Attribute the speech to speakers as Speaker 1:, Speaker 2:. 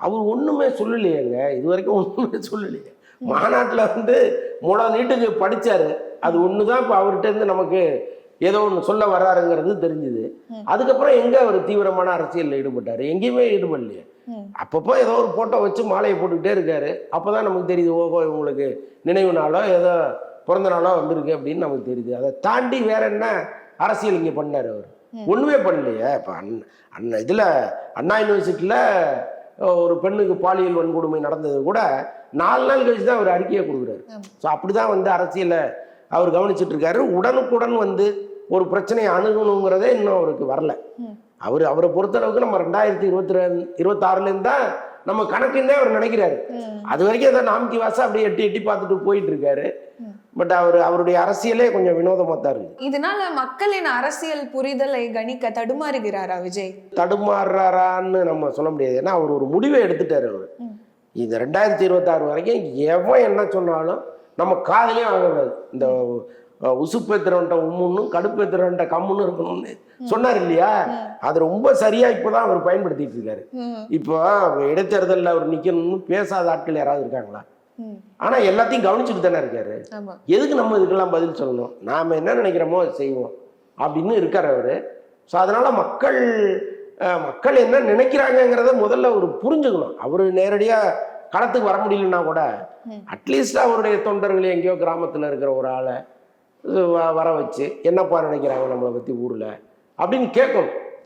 Speaker 1: அவர் ஒண்ணுமே சொல்லலையேங்க, இது வரைக்கும் ஒண்ணுமே சொல்லலையே. மாநாட்டுல வந்து முழா நீட்டுக்கு படிச்சாரு, அது ஒண்ணுதான் இப்ப அவர்கிட்ட இருந்து நமக்கு ஏதோ ஒன்று சொல்ல வர்றாருங்கிறது தெரிஞ்சுது. அதுக்கப்புறம் எங்க அவர் தீவிரமான அரசியலில் ஈடுபட்டாரு? எங்கேயுமே ஈடுபடலையே. அப்பப்போ ஏதோ ஒரு போட்டோ வச்சு மாலையை போட்டுக்கிட்டே இருக்காரு. அப்போதான் நமக்கு தெரியுது, ஓஹோ இவங்களுக்கு நினைவு நாளோ ஏதோ பிறந்த நாளோ வந்திருக்கு அப்படின்னு நமக்கு தெரியுது. அதை தாண்டி வேற என்ன அரசியல் இங்கே பண்ணாரு அவர்? ஒண்ணுமே பண்ணலையே. இப்போ இதுல அண்ணா யூனிவர்சிட்டியில ஒரு பெண்ணுக்கு பாலியல் வன்கொடுமை நடந்தது கூட 4 நாள் கழிச்சு தான் அவர் அறிக்கையை கொடுக்குறாரு. ஸோ அப்படிதான் வந்து அரசியலை அவர் கவனிச்சுட்டு இருக்காரு. உடனுக்குடன் வந்து ஒரு பிரச்சனையை அணுகணுங்கிறதே இன்னும் அவருக்கு வரல. அவரை பொறுத்தளவுக்கு நம்ம 2026 தான் நம்ம கணக்குன்னே அவர் நினைக்கிறாரு. அது வரைக்கும் ஏதோ நாமக்கி வாசா அப்படியே எட்டி எட்டி பார்த்துட்டு போயிட்டு இருக்காரு. பட் அவருடைய அரசியலே கொஞ்சம் வினோதமா தான் இருக்கு.
Speaker 2: இதனால மக்களின் அரசியல் புரிதலை கணிக்க தடுமாறுகிறாரா விஜய்?
Speaker 1: தடுமாறுறாரான்னு நம்ம சொல்ல முடியாது. ஏன்னா அவர் ஒரு முடிவை எடுத்துட்டாரு. அவர் இந்த 2026 வரைக்கும் எவன் என்ன சொன்னாலும் நம்ம காதலையும் வாங்கக்கூடாது. இந்த உசுப்பேத்திரவன்ட்ட உம்முன்னும் கடுப்பேத்திரவன்ட்ட கம்முன்னு இருக்கணும்னு சொன்னார் இல்லையா? அது ரொம்ப சரியா இப்பதான் அவர் பயன்படுத்திட்டு இருக்காரு. இப்போ இடைத்தேர்தலில் அவர் நிக்கணும்னு பேசாத ஆட்கள் யாராவது இருக்காங்களா? ஆனா எல்லாத்தையும் கவனிச்சுட்டு தானே இருக்காரு. எதுக்கு நம்ம இதுக்கெல்லாம் பதில் சொல்லணும்? நாம என்ன நினைக்கிறோமோ செய்வோம் அப்படின்னு இருக்காரு அவரு. ஸோ அதனால மக்கள் என்ன நினைக்கிறாங்கிறத முதல்ல அவர் புரிஞ்சுக்கணும். அவரு நேரடியா களத்துக்கு வர முடியலன்னா கூட அட்லீஸ்ட் அவருடைய தொண்டர்கள் எங்கேயோ கிராமத்துல இருக்கிற ஒரு ஆளை வர வச்சு என்னப்பா நினைக்கிறாங்க நம்மளை பத்தி ஊர்ல அப்படின்னு கேட்கணும்.